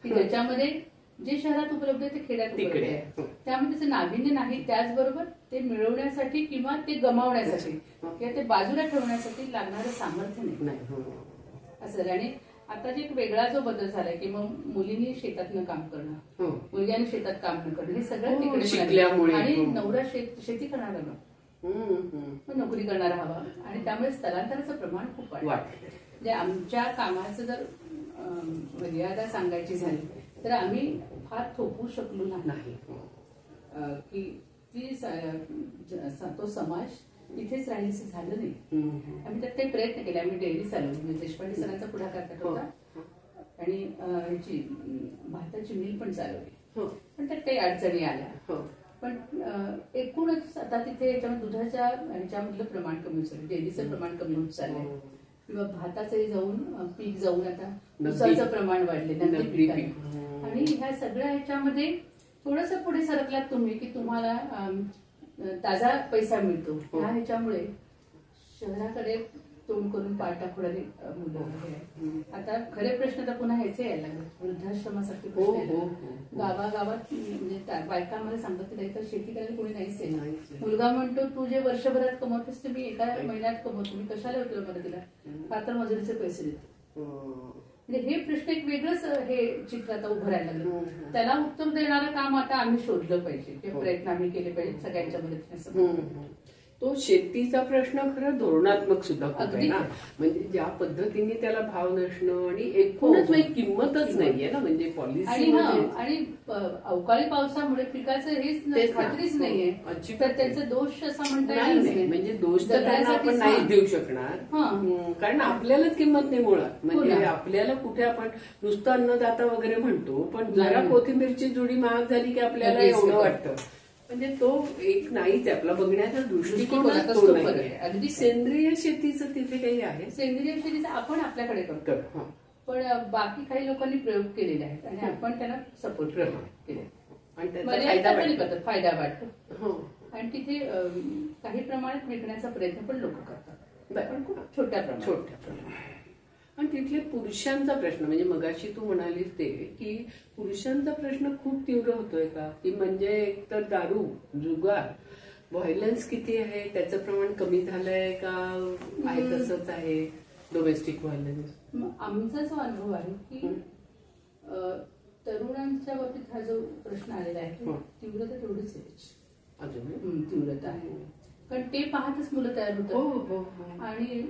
की ज्याच्यामध्ये जे शहरात उपलब्ध आहे ते खेड्यात उपलब्ध आहे. त्यामुळे त्याचं नाविन्य नाही, त्याचबरोबर ते मिळवण्यासाठी किंवा ते गमावण्यासाठी किंवा ते बाजूला ठेवण्यासाठी लागणारं सामर्थ्य नाही असं. आणि आता जे एक वेगळा जो बदल झालाय की मग मुलींनी शेतातनं काम करणं, मुलग्यांनी शेतात काम न करणं, हे सगळं तिकडे शिकल्यामुळे. आणि नवरा शेती करणारा मग नोकरी करणारा हवा. आणि त्यामुळे स्थलांतराचं प्रमाण खूप वाढलं. म्हणजे आमच्या कामाचं जर मर्यादा सांगायची झाली तर आम्ही फार थोपू शकलो नाही की ती तो समाज इथेच राहायचं झालं नाही. आम्ही त्यात काही प्रयत्न केले. आम्ही डेअरी चालवली, देशपांडे सरांचा पुढाकार त्यात होता आणि ह्याची भाताची मिल पण चालवली. पण त्यात काही अडचणी आल्या. पण एकूणच आता तिथे याच्यामध्ये दुधाच्या ह्याच्यामधलं प्रमाण कमी होत चाललं, डेअरीचं प्रमाण कमी होत चाललंय किंवा भाताचे जाऊन पीक जाऊन आता ऊसाचं प्रमाण वाढले, नगदी पीक. आणि ह्या सगळ्या ह्याच्यामध्ये थोडस पुढे सरकलात तुम्ही की तुम्हाला ताजा पैसा मिळतो. ह्या ह्याच्यामुळे शहराकडे तोंड करून पाठ टाकणारी मुलं वगैरे. आता खरे प्रश्न तर पुन्हा ह्याचे यायला लागले, वृद्धाश्रमासारखे प्रश्न. गावागावात म्हणजे बायका मला सांगत नाही तर शेती करायला कोणी नाहीच आहे. मुलगा म्हणतो तू जे वर्षभरात कमवतेस ते मी एका महिन्यात कमवतो, मी कशाला होतो मला तिला पात्र मजुरीचे पैसे देतो. म्हणजे हे प्रश्न एक वेगळंच हे चित्र आता उभं राहायला लागलं. त्याला उत्तर देणारं काम आता आम्ही शोधलं पाहिजे, ते प्रयत्न आम्ही केले पाहिजे सगळ्यांच्या मदतीने. तो शेतीचा प्रश्न खरं धोरणात्मक सुद्धा आहे ना, म्हणजे ज्या पद्धतीने त्याला भाव नसणं आणि एकूणच किंमतच नाहीये ना, म्हणजे पॉलिसी. आणि अवकाळी पावसामुळे पिकाचं हेच खात्रीच नाहीये, तर त्याचा दोष असा म्हणता येणार नाही. म्हणजे दोष तर आपण नाही देऊ शकणार, कारण आपल्यालाच किंमत नाही मुळात. म्हणजे आपल्याला कुठे आपण नुसतं अन्नदाता वगैरे म्हणतो, पण जरा कोथिंबीरची जुडी महाग झाली की आपल्याला एवढं वाटतं. म्हणजे तो एक नाहीच, आपला बघण्याचा दृष्टिकोनच तो नाही. अगदी सेंद्रिय शेतीचं तिथे काही आहे. सेंद्रिय शेतीचं आपण आपल्याकडे करतो, पण बाकी काही लोकांनी प्रयोग केलेले आहेत आणि आपण त्यांना सपोर्ट केले आणि फायदा वाटतो. आणि तिथे काही प्रमाणात विकण्याचा प्रयत्न पण लोक करतात, पण खूप छोट्या प्रमाणात. आणि तिथले पुरुषांचा प्रश्न, म्हणजे मगाशी तू म्हणालीस ते की पुरुषांचा प्रश्न खूप तीव्र होतोय का, की म्हणजे एकतर दारू, जुगार, व्हायलन्स किती आहे, त्याचं प्रमाण कमी झालंय का आहे तसंच आहे डोमेस्टिक व्हायलन्स? आमचा जो अनुभव आहे की तरुणांच्या बाबतीत हा जो प्रश्न आलेला आहे तीव्रता तेवढीच आहे, तीव्रता आहे. कारण ते पाहतच मुलं तयार होतात आणि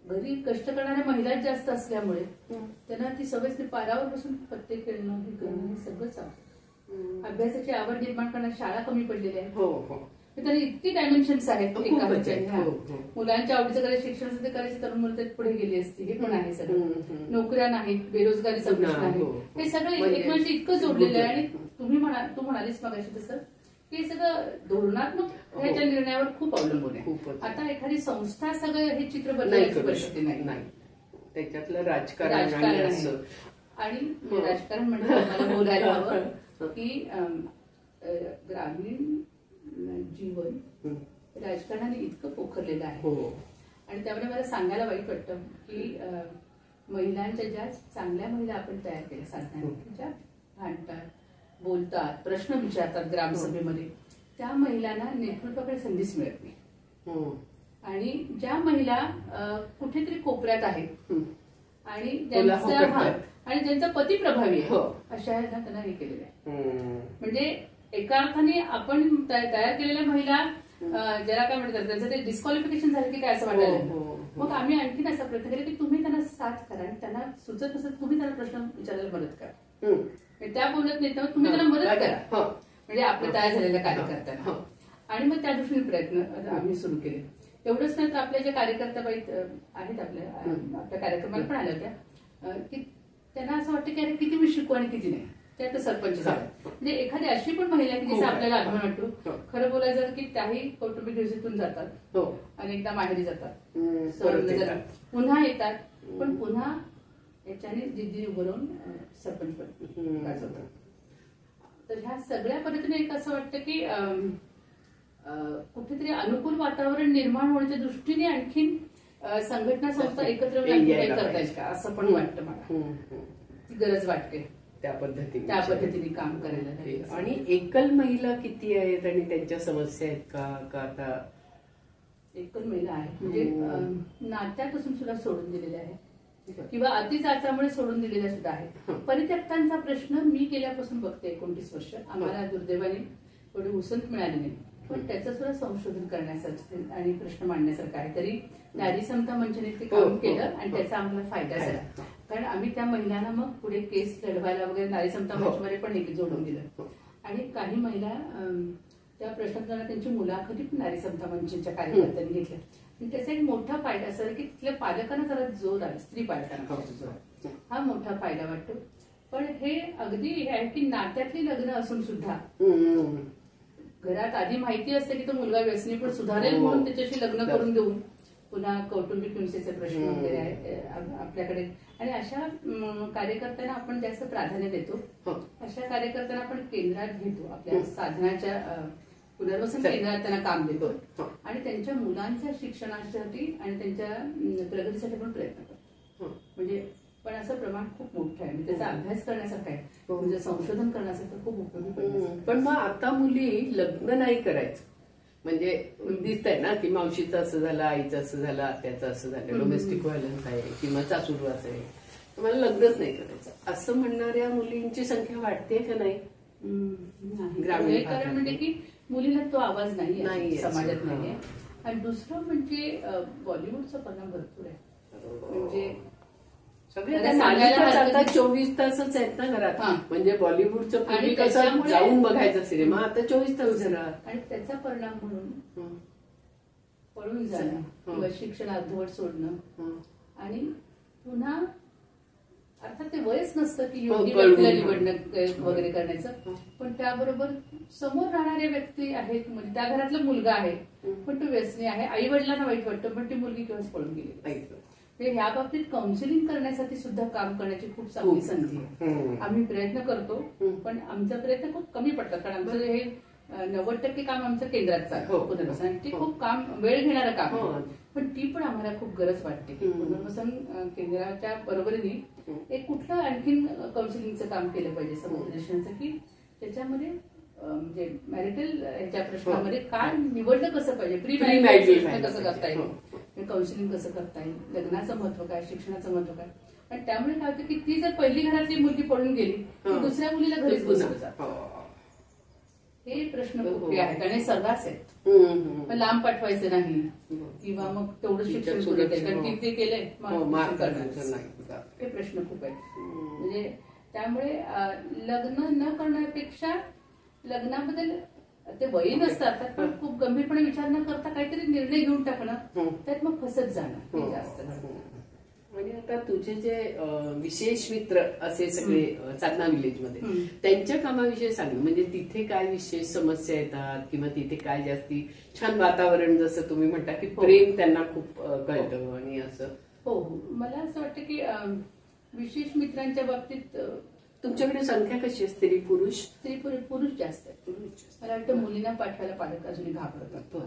घरी कष्ट करणाऱ्या महिलाच जास्त असल्यामुळे त्यांना ती सवय पारावर बसून पत्ते खेळणं हे करणं हे सगळंच आवडतं. अभ्यासाची आवड निर्माण करण्यात शाळा कमी पडलेल्या आहेत. त्यांना इतकी डायमेन्शन्स आहेत मुलांच्या आवडीचं करायचं, शिक्षणाचं करायचं, तरुण मुलं पुढे गेली असती, हे पण आहे सगळं. नोकऱ्या नाहीत, बेरोजगारीचा प्रश्न आहे, हे सगळं एकमेकांशी इतकं जोडलेलं आहे. आणि तू म्हणालीस मगाशी तसं हे सगळं धोरणात्मक ह्याच्या निर्णयावर खूप अवलंबून आहे. आता एखादी संस्था सगळं हे चित्र बदलायची परिस्थिती नाही, त्याच्यातलं राजकारण आणि राजकारण म्हणजे मला बोलायला हवं की ग्रामीण जीवन राजकारणाने इतकं पोखरलेलं आहे. आणि त्यामुळे मला सांगायला वाईट वाटतं की महिलांच्या ज्या चांगल्या महिला आपण तयार केल्या साधना, ज्या भांडतात, बोलतात, प्रश्न विचारतात ग्रामसभेमध्ये, त्या महिलांना नेतृत्वाकडे संधीच मिळत नाही. आणि ज्या महिला कुठेतरी कोपऱ्यात आहेत आणि ज्यांचा पती प्रभावी आहे अशा त्यांना हे केलेलं आहे. म्हणजे एका अर्थाने आपण तयार केलेल्या महिला ज्याला काय म्हणतात त्याचं ते डिस्क्वालिफिकेशन झालं की काय असं वाटायला. मग आम्ही आणखीन असा प्रयत्न केला की तुम्ही त्यांना साथ करा आणि त्यांना सुचत नसत तुम्ही त्यांना प्रश्न विचारायला मदत करा. त्या बोलत नाही तर तुम्ही त्यांना मदत करा, म्हणजे आपल्या तयार झालेल्या कार्यकर्त्यांना. आणि मग त्या दृष्टीने प्रयत्न आम्ही सुरू केले. एवढंच नाही तर आपल्या ज्या कार्यकर्त्या बाई आहेत आपल्या कार्यक्रमाला पण आल्या होत्या की त्यांना असं वाटतं की अरे किती मी शिकू आणि किती नाही, ते आता सरपंच झालं. म्हणजे एखादी अशी पण महिला की जिचा आपल्याला अभिमान वाटतो. खरं बोलायचं की त्याही कौटुंबिक दिवसातून जातात आणि एकदा माहेरी जातात, पुन्हा येतात, पण पुन्हा याच्याने जिद्दी उभं राहून सरपंच गाजवतात. तर ह्या सगळ्या पद्धतीने एक असं वाटतं की कुठेतरी अनुकूल वातावरण निर्माण होण्याच्या दृष्टीने आणखीन संघटना संस्था एकत्र करता येईल का असं पण वाटतं मला. ती गरज वाटते त्या पद्धतीने काम करायला. आणि एकल महिला किती आहेत आणि त्यांच्या समस्या आहेत का आता एकल महिला आहे म्हणजे नात्यापासून सुद्धा सोडून दिलेल्या आहेत किंवा अतिचाचामुळे सोडून दिलेल्या सुद्धा आहेत. परित्यक्तांचा प्रश्न मी गेल्यापासून बघते 29 वर्ष. आम्हाला दुर्दैवाने थोडी उसंत मिळाली नाही, पण त्याचं सुद्धा संशोधन करण्यासारखं आणि प्रश्न मांडण्यासारखं आहे. तरी नारी समता मंचने ते काम केलं आणि त्याचा आम्हाला फायदा झाला. कारण आम्ही त्या महिलांना मग पुढे केस लढवायला वगैरे नारी समता मंचमध्ये पण जोडून दिलं. आणि काही महिला त्या प्रश्नात त्यांची मुलाखती पण नारी समता मंचच्या कार्यकर्त्यांनी घेतल्या. आणि त्याचा एक मोठा फायदा असा की तिथल्या पालकांना जरा जोर आला, स्त्री पालकांना हा मोठा फायदा वाटतो. पण हे अगदी हे आहे की नात्यातली लग्न असून सुद्धा घरात आधी माहिती असते की तो मुलगा व्यसनी पण सुधारेल म्हणून त्याच्याशी लग्न करून देऊन पुन्हा कौटुंबिक हिंसेचे प्रश्न वगैरे आहेत आपल्याकडे. आणि अशा कार्यकर्त्यांना आपण जास्त प्राधान्य देतो. अशा कार्यकर्त्यांना आपण केंद्रात घेतो, आपल्या साधनाच्या पुनर्वसन केंद्रात त्यांना काम देतो आणि त्यांच्या मुलांच्या शिक्षणासाठी आणि त्यांच्या प्रगतीसाठी पण प्रयत्न करतो. म्हणजे पण असं प्रमाण खूप मोठं आहे, त्याचा अभ्यास करण्यासारखं आहे, म्हणजे संशोधन करण्यासारखं खूप उपयोगी पडतं. पण मग आता मुली लग्न नाही करायचं म्हणजे दिसतंय ना की मावशीचं असं झालं, आईचं असं झालं, आत्याचं असं झालं, डोमेस्टिक व्हायलन्स आहे किंवा सासूरवास आहे, मला लग्नच नाही करायचं असं म्हणणाऱ्या मुलींची संख्या वाढते का नाही? ग्रामीण कारण म्हणजे की मुलीला तो आवाज नाही समाजात नाहीये. आणि दुसरं म्हणजे बॉलिवूडचा परिणाम भरपूर आहे. म्हणजे सगळे 24 तासच आहेत ना घरात. म्हणजे बॉलिवूडचं पूर्वी कसं जाऊन बघायचा सिनेमा, आता 24 तास झाला. आणि त्याचा परिणाम म्हणून पळून जाणं किंवा शिक्षण अर्धवट सोडणं आणि पुन्हा अर्थात ते वयच नसतं की योग्य व्यक्तीला निवडणं वगैरे करण्याचं, पण त्याबरोबर समोर राहणाऱ्या व्यक्ती आहेत, म्हणजे त्या घरातला मुलगा आहे पण तो व्यसनी आहे, आई वडिलांना वाईट वाटतं पण ती मुलगी केव्हाच पळून गेली. ह्या बाबतीत काउन्सिलिंग करण्यासाठी सुद्धा काम करण्याची खूप चांगली संधी आहे. आम्ही प्रयत्न करतो पण आमचा प्रयत्न खूप कमी पडतात. कारण आमचं हे 90% काम आमचं केंद्रात पुनर्वसन आणि ते खूप काम वेळ घेणारं काम आहे. पण ती पण आम्हाला खूप गरज वाटते की पुनर्वसन केंद्राच्या बरोबरीने एक कुठलं आणखीन काउन्सिलिंगचं काम केलं पाहिजे समुपदेशनाचं की त्याच्यामध्ये म्हणजे मॅरिटल ह्याच्या प्रश्नामध्ये काय निवडणं कसं पाहिजे, प्री मॅरिटल कसं करता येईल, काउन्सिलिंग कसं करता येईल, लग्नाचं महत्व काय, शिक्षणाचं महत्व काय, आणि त्यामुळे काय होतं की ती जर पहिली घरातली मुलगी पळून गेली तर दुसऱ्या मुलीला घरीच बसवलं जातं. हे प्रश्न खूप आहेत आणि सर्रास आहेत. पण लांब पाठवायचं नाही किंवा मग तेवढं शिक्षण सुरू कारण की ते केलंय हे प्रश्न खूप आहेत. म्हणजे त्यामुळे लग्न न करण्यापेक्षा लग्नाबद्दल ते वयीन असतात पण खूप गंभीरपणे विचार न करता काहीतरी निर्णय घेऊन टाकणं त्यात मग फसत जाणं हे जास्त. आणि आता तुझे जे विशेष मित्र असे सगळे साधना विलेज मध्ये त्यांच्या कामाविषयी सांग. म्हणजे तिथे काय विशेष समस्या येतात किंवा तिथे काय जास्ती छान वातावरण जसं तुम्ही म्हणता की प्रेम त्यांना खूप कळतं आणि असं. हो मला असं वाटतं की विशेष मित्रांच्या बाबतीत तुमच्याकडे संख्या कशी असते स्त्री पुरुष? पुरुष जास्त आहे. मला वाटतं मुलींना पाठवायला पालक अजूनही घाबरतात.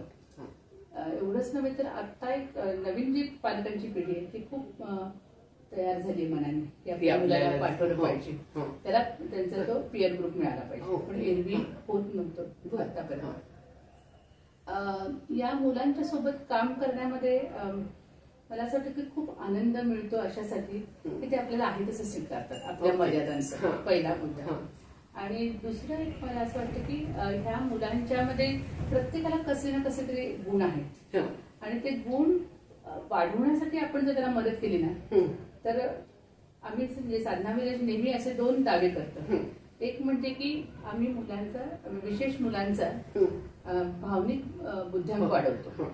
एवढंच नव्हे तर आता एक नवीन जी पालकांची पिढी आहे ती खूप तयार झाली मनाने की आपल्या मुलाला पाठवलं पाहिजे. त्याला त्यांचा तो पिअर ग्रुप मिळाला पाहिजे. पण एरवी होत नव्हतं आतापर्यंत. या मुलांच्या सोबत काम करण्यामध्ये मला असं वाटतं की खूप आनंद मिळतो अशासाठी की ते आपल्याला आहे तसं स्वीकारतात आपल्या मर्यादांचा पहिला मुद्दा. आणि दुसरं एक मला असं वाटतं की ह्या मुलांच्या मध्ये प्रत्येकाला कसे ना कसे तरी गुण आहेत आणि ते गुण वाढवण्यासाठी आपण जर त्याला मदत केली ना तर आम्ही म्हणजे साधना विलेज नेहमी असे 2 दावे करतो. एक म्हणजे की आम्ही मुलांचा विशेष मुलांचा भावनिक बुद्ध्यांक वाढवतो.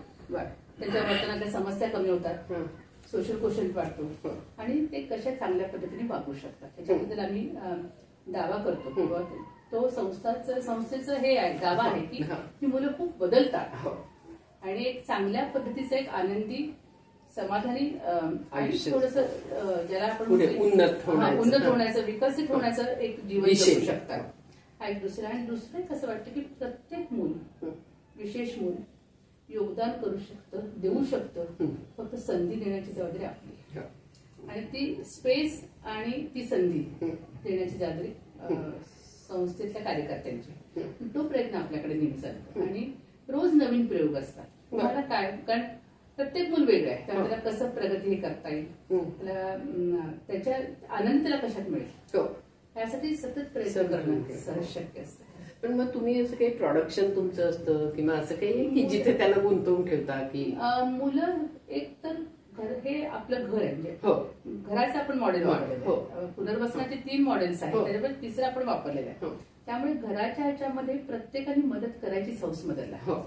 त्यांच्या वर्तनातल्या समस्या कमी होतात, सोशल क्वोशंट वाढतो आणि ते कशा चांगल्या पद्धतीने वागू शकतात त्याच्याबद्दल आम्ही दावा करतो किंवा तो संस्थेचं हे आहे दावा आहे की ही मुलं खूप बदलतात आणि एक चांगल्या पद्धतीचं एक आनंदी समाधानी आयुष्य थोडस ज्याला आपण उन्नत होण्याचं विकसित होण्याचं एक जीवन जगू शकतात. हा एक दुसरा. आणि दुसरं कसं वाटतं की प्रत्येक मूल विशेष मूल योगदान करू शकतं देऊ शकतं फक्त संधी देण्याची जबाबदारी आपली आणि ती स्पेस आणि ती संधी देण्याची जबाबदारी संस्थेतल्या कार्यकर्त्यांची. तो प्रयत्न आपल्याकडे नेहमी चालतो आणि रोज नवीन प्रयोग असतात. तुम्हाला काय कारण प्रत्येक मूल वेगळं आहे त्यामुळे त्याला कसं प्रगती हे करता येईल त्याला त्याच्या आनंद त्याला कशात मिळेल यासाठी सतत प्रयत्न करणं सहज शक्य असतं. पण मग तुम्ही असं काही प्रोडक्शन तुमचं असतं किंवा असं काही की जिथे त्याला गुंतवून ठेवता की मुलं एक तर घर हे आपलं घर आहे म्हणजे घराचं आपण मॉडेल वापरलेलं पुनर्वसनाचे 3 मॉडेल्स आहेत त्याच्यामध्ये 3रं आपण वापरलेलं आहे. त्यामुळे घराच्या ह्याच्यामध्ये प्रत्येकाने मदत करायची हौस मदतला.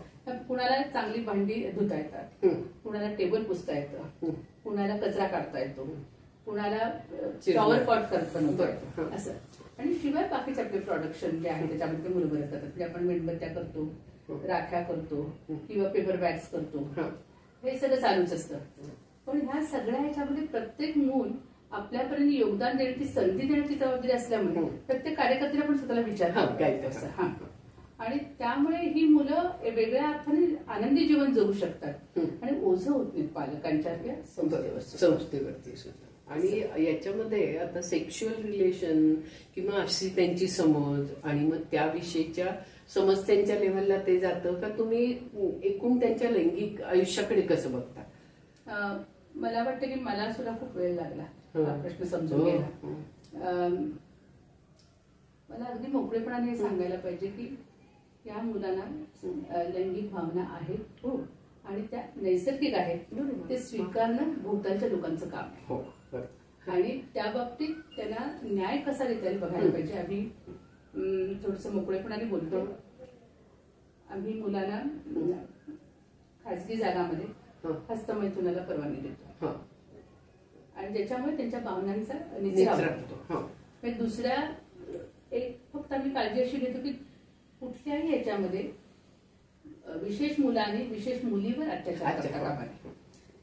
कुणाला चांगली भांडी धुता येतात, कुणाला टेबल पुसता येतं, कुणाला कचरा काढता येतो, कुणाला फ्लॉवर पॉट बनवता येतो असं. आणि शिवाय बाकीचे आपले प्रोडक्शन जे आहे त्याच्यामध्ये मुलं बरं करतात म्हणजे आपण मेणबत्त्या करतो, राख्या करतो किंवा पेपर बॅग्स करतो हे सगळं चालूच असतं. पण ह्या सगळ्या ह्याच्यामध्ये प्रत्येक मूल आपल्यापर्यंत योगदान देण्याची संधी देण्याची जबाबदारी असल्यामुळे प्रत्येक कार्यकर्त्याला पण स्वतःला विचार आणि त्यामुळे ही मुलं वेगळ्या अर्थाने आनंदी जीवन जगू शकतात आणि ओझं होत नाहीत पालकांच्या संस्थेवरती सुद्धा. आणि याच्यामध्ये आता सेक्शुअल रिलेशन किंवा अशी त्यांची समज आणि मग त्याविषयीच्या समस्यांच्या लेव्हलला ते जातं का तुम्ही एकूण त्यांच्या लैंगिक आयुष्याकडे कसं बघता? मला वाटतं की मला सुद्धा खूप वेळ लागला हा प्रश्न समजून घ्यायला. मला अगदी मोकळेपणाने सांगायला पाहिजे की या मुलांना लैंगिक भावना आहेत आणि त्या नैसर्गिक आहेत ते स्वीकारणं भोवतालच्या लोकांचं काम आहे आणि त्या बाबतीत त्यांना न्याय कसा देता येईल बघायला पाहिजे. आम्ही थोडस मोकळेपणाने बोलतो. आम्ही मुलांना खासगी जागामध्ये हस्तमैथुनाला परवानगी देतो आणि ज्याच्यामुळे त्यांच्या भावनांचा निचरा होतो. दुसऱ्या एक फक्त आम्ही काळजी अशी घेतो की कुठल्याही याच्यामध्ये विशेष मुलाने विशेष मुलीवर अत्याचार करता कामा नये.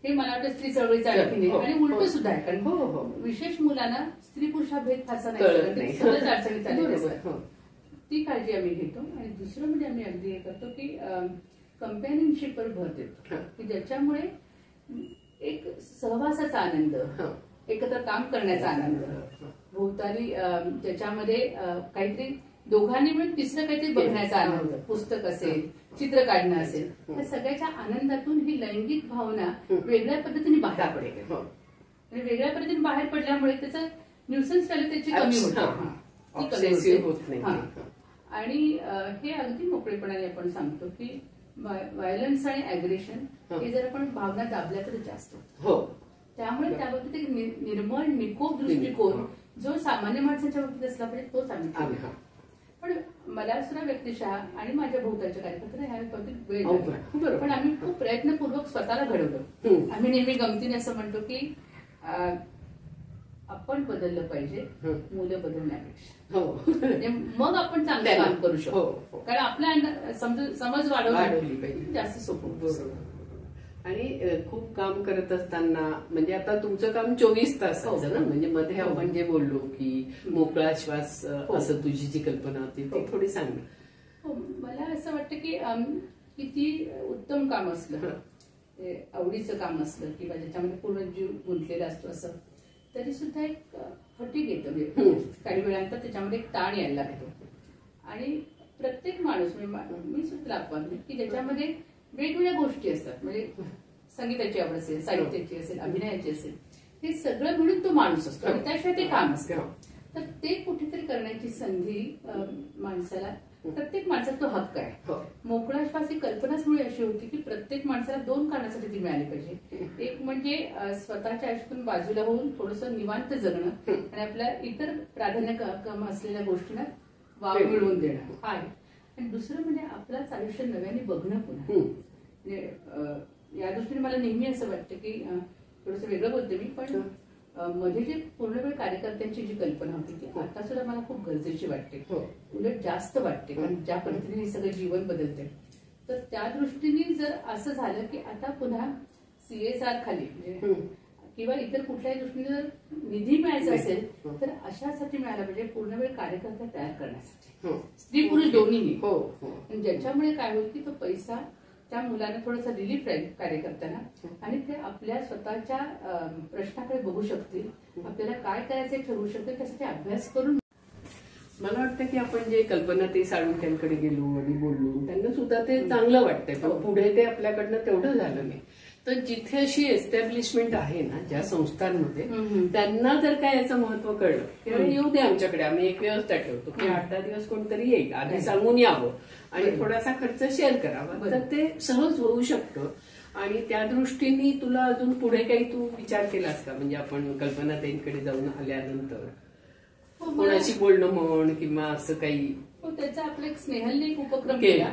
हे मला वाटतं स्त्री चळवळीचा आणखी आणि उलट सुद्धा आहे कारण विशेष मुलांना स्त्री पुरुषा भेद फारसा नाही सहज अडचणीत आलेली असतात. ती काळजी आम्ही घेतो. आणि दुसरं म्हणजे आम्ही अगदी हे करतो की कंपॅनियनशिपवर भर देतो की ज्याच्यामुळे एक सहवासाचा आनंद एकत्र काम करण्याचा आनंद भोवताली ज्याच्यामध्ये काहीतरी दोघांनी मिळून तिसरं काहीतरी बघण्याचा आनंद पुस्तक असेल चित्र काढणं असेल या सगळ्याच्या आनंदातून ही लैंगिक भावना वेगळ्या पद्धतीने बाहेर पडेल म्हणजे वेगळ्या पद्धतीने बाहेर पडल्यामुळे त्याचं न्यूसन्स व्हॅल्यू त्याची कमी होत नाही. आणि हे अगदी मोकळेपणाने आपण सांगतो की व्हायलन्स आणि अग्रेशन हे जर आपण भावना दाबल्या तर जास्त होतं. त्यामुळे त्या बाबतीत एक निर्मळ निकोप दृष्टिकोन जो सामान्य माणसाच्या बाबतीत असला पाहिजे तोच आम्ही. पण मला सुद्धा व्यक्तिशः आणि माझ्या भोवतालच्या कार्यकर्त्यांना ह्या बाबतीत वेळ लागला. पण आम्ही खूप प्रयत्नपूर्वक स्वतःला घडवलं. आम्ही नेहमी गमतीने असं म्हणतो की आपण बदललं पाहिजे मुलं बदलण्यापेक्षा. मग आपण चांगलं काम करू शकतो. कारण आपल्या समज वाढवली पाहिजे, जास्त सोपं. आणि खूप काम करत असताना म्हणजे आता तुमचं काम 24 तास ना, म्हणजे मध्ये आपण जे बोललो की मोकळा श्वास असं तुझी जी कल्पना होती ती थोडी सांग. मला असं वाटतं की किती उत्तम काम असलं, आवडीचं काम असलं किंवा ज्याच्यामध्ये पूर्ण जीव गुंतलेला असतो असं, तरी सुद्धा एक फटीग येतं. काही वेळानंतर त्याच्यामध्ये एक ताण यायला लागतो. आणि प्रत्येक माणूस मी सुद्धा वापरले की ज्याच्यामध्ये वेगवेगळ्या गोष्टी असतात. म्हणजे संगीताची आवड असेल, साहित्याची असेल, अभिनयाची असेल, हे सगळं मिळून तो माणूस असतो आणि त्याशिवाय ते काम असतं. तर ते कुठेतरी करण्याची संधी माणसाला, प्रत्येक माणसाचा तो हक्क आहे. मोकळा श्वास ही कल्पनाच मुळे अशी होती की प्रत्येक माणसाला 2 कारणासाठी ती मिळाली पाहिजे. एक म्हणजे स्वतःच्या आयुष्यातून बाजूला होऊन थोडंसं निवांत जगणं आणि आपल्या इतर प्राधान्यक्रम असलेल्या गोष्टींना वाव मिळवून देणं हा आहे. आणि दुसरं म्हणजे आपलंच आयुष्य नव्याने बघणं पुन्हा. या दृष्टीने मला नेहमी असं वाटतं की थोडंसं वेगळं बोलते मी, पण मध्ये जे पूर्णवेळ कार्यकर्त्यांची जी कल्पना होती ती आता सुद्धा मला खूप गरजेची वाटते, उलट जास्त वाटते. कारण ज्या पद्धतीने हे सगळं जीवन बदलते, तर त्या दृष्टीने जर असं झालं की आता पुन्हा CSR खाली म्हणजे किंवा इतर कुठल्याही दृष्टीने जर निधी मिळायचा असेल तर अशासाठी मिळाला पाहिजे पूर्णवेळ कार्यकर्ता तयार करण्यासाठी, स्त्री पुरुष दोन्हीही. ज्याच्यामुळे काय होईल की तो पैसा त्या मुलांना थोडासा रिलीफ राहील कार्यकर्त्यांना आणि ते आपल्या स्वतःच्या प्रश्नाकडे बघू शकतील, आपल्याला काय करायचं ठरवू शकतील, त्यासाठी अभ्यास करून. मला वाटतं की आपण जे कल्पना ते साळुंख्यांकडे गेलो आणि बोललो त्यांना सुद्धा ते चांगलं वाटतंय, पण पुढे ते आपल्याकडनं तेवढं झालं नाही. तर जिथे अशी एस्टॅब्लिशमेंट आहे ना ज्या संस्थांमध्ये, त्यांना जर काय याचं महत्व कळलं किंवा येऊ दे आमच्याकडे, आम्ही एक व्यवस्था ठेवतो की 8-10 दिवस कोणतरी येईल, आधी सांगून यावं आणि थोडासा खर्च शेअर करावा, तर ते सहज होऊ शकतं. आणि त्या दृष्टीने तुला अजून पुढे काही तू विचार केलास का? म्हणजे आपण कल्पनाताईंकडे जाऊन आल्यानंतर कोणाशी बोलणं म्हण किंवा असं काही. त्याचा आपला एक स्नेहलने एक उपक्रम केला.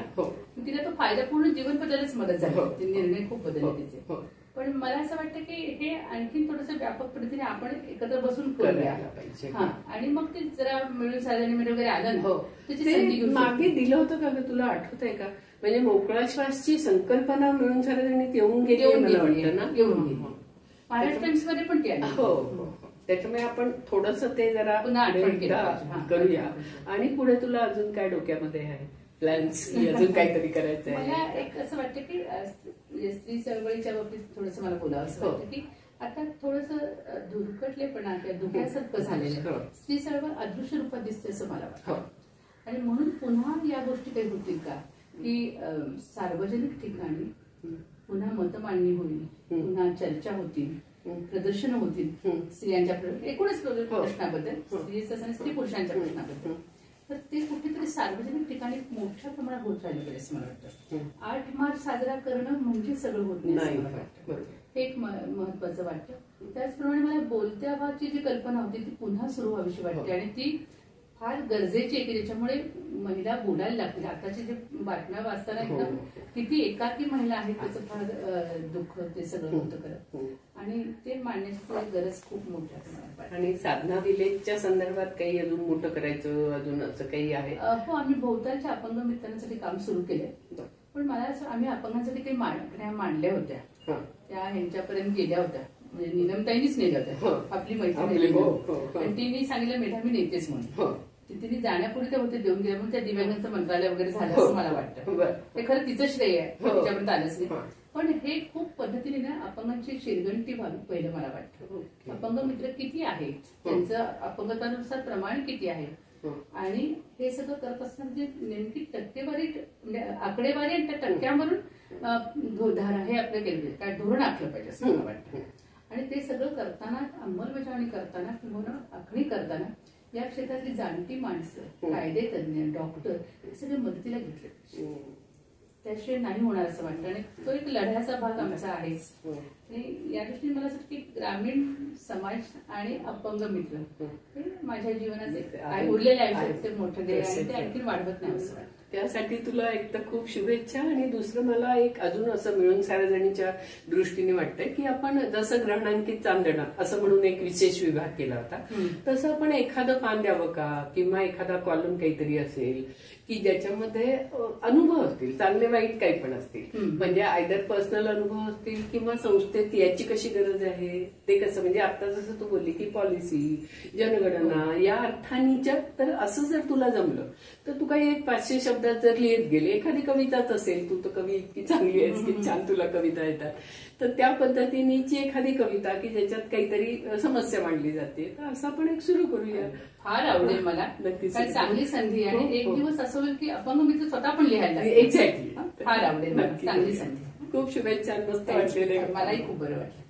तिला तो फायदापूर्ण जीवन बदलच मदत झाली, निर्णय खूप बदलले तिचे. पण मला असं वाटतं की हे आणखी थोडंसं व्यापक पद्धतीने आपण एकत्र बसून करूया पाहिजे. आणि मग ते जरा मिळून सार्वजनिक वगैरे आलं ना, त्याची संधी मागे दिलं होतं का तुला आठवत आहे का? म्हणजे मोकळा श्वासची संकल्पना मिळून सार्वजनिक येऊन गेली मला वाटतं ना, येऊन गेली. महाराष्ट्रामध्ये पण ती आली. त्याच्यामुळे आपण थोडंसं ते जरा करूया. आणि पुढे तुला अजून काय डोक्यामध्ये आहे प्लॅन्स, अजून काहीतरी करायचं आहे? मला एक असं वाटतं की स्त्री चळवळीच्या बाबतीत थोडंसं मला बोलावं असं वाटतं की आता थोडंसं धुरकटलेपणा किंवा धुक्यासारखं झालेलं स्त्री चळवळ अदृश्य रूपात दिसते असं मला वाटतं. आणि म्हणून पुन्हा या गोष्टी काही होतील का की सार्वजनिक ठिकाणी पुन्हा मतमांडणी होईल, पुन्हा चर्चा होतील, प्रदर्शनं होतील स्त्रियांच्या एकूणच प्रश्नाबद्दल, स्त्री पुरुषांच्या प्रश्नाबद्दल. तर ते कुठेतरी सार्वजनिक ठिकाणी मोठ्या प्रमाणात होत राहिले पाहिजे असं मला वाटतं. 8 मार्च साजरा करणं म्हणजे सगळं होत नाही असं मला वाटतं. हे एक महत्वाचं वाटतं. त्याचप्रमाणे मला बोलत्या भावाची जी कल्पना होती ती पुन्हा सुरू व्हावीशी वाटते आणि ती फार गरजेची आहे की ज्याच्यामुळे महिला बोलायला लागतील. आताची जे बातम्या वाचताना एकदम किती एकाकी महिला आहेत त्याचं फार दुःख ते सगळं होतं करत, आणि ते मांडण्याची गरज खूप मोठ्या प्रमाणात. आणि साधना विलेजच्या संदर्भात काही अजून मोठं करायचं अजून असं काही आहे? हो, आम्ही भोवतालच्या अपंग मित्रांसाठी काम सुरू केलंय. पण मला असं आम्ही अपंगांसाठी काही मांडण्या मांडल्या होत्या, त्या ह्यांच्यापर्यंत गेल्या होत्या, म्हणजे नीलमताईनीच नेल्या होत्या, आपली मैत्रिणी. आणि तिने सांगितलं मेधा मी नेतेच म्हणून. तिने जाण्यापूर्वी ते होते देऊन गेल्या म्हणून त्या दिव्यांगांचं मंत्रालय वगैरे झालं असं मला वाटतं. ते खरं तिचं श्रेय आहे, तिच्यापर्यंत आलंच नाही. पण हे खूप पद्धतीने ना अपंगांची शिरगंटी व्हावी पहिलं मला वाटतं. अपंग मित्र किती आहेत, त्यांचं अपंगतानुसार प्रमाण किती आहे, आणि हे सगळं करत असताना जे नेमकी टक्केवारी म्हणजे आकडेवारी आणि त्या टक्क्यावरून हे आपलं केलं काय धोरण आखलं पाहिजे असं मला वाटतं. आणि ते सगळं करताना, अंमलबजावणी करताना किंवा आखणी करताना या क्षेत्रातली जाणती माणसं, कायदे तज्ञ, डॉक्टर हे सगळे मदतीला घेतले. त्याशिवाय नाही होणार असं वाटतं आणि तो एक लढ्याचा भाग आमचा आहेच. आणि या दृष्टीने मला असं वाटतं की ग्रामीण समाज आणि अपंग मित्र हे माझ्या जीवनाचे उरलेले आयुष्यात ते मोठं ध्येय आहे, ते आणखी वाढवत नाही असं वाटतं. त्यासाठी तुला एक तर खूप शुभेच्छा. आणि दुसरं मला एक अजून असं मिळून सार्वजनिकच्या दृष्टीने वाटतंय की आपण जसं ग्रहणांकित चांदणा असं म्हणून एक विशेष विभाग केला होता, तसं आपण एखादं पान द्यावं का, किंवा एखादा कॉलम काहीतरी असेल की ज्याच्यामध्ये अनुभव असतील, चांगले वाईट काही पण असतील, म्हणजे आयदर पर्सनल अनुभव असतील किंवा संस्थेत याची कशी गरज आहे ते कसं, म्हणजे आता जसं तू बोलली की पॉलिसी, जनगणना या अर्थानीच्या, तर असं जर तुला जमलं तर तू काही एक 500 शब्दात जर लिहित गेले, एखादी कविताच असेल, तू तर कवी इतकी चांगली आहेस की छान तुला कविता येतात, तर त्या पद्धतीनेची एखादी कविता की ज्याच्यात काहीतरी समस्या मांडली जाते, तर असं आपण एक सुरू करूया. फार आवडेल मला. नक्कीच. चांगली संधी आहे. एक दिवस असं होईल की अपंग मित्र स्वतः पण लिहायला. एक्झॅक्टली. फार आवडेल. चांगली संधी. खूप शुभेच्छा. मस्त वाटलेलं. मलाही खूप बरं वाटलं.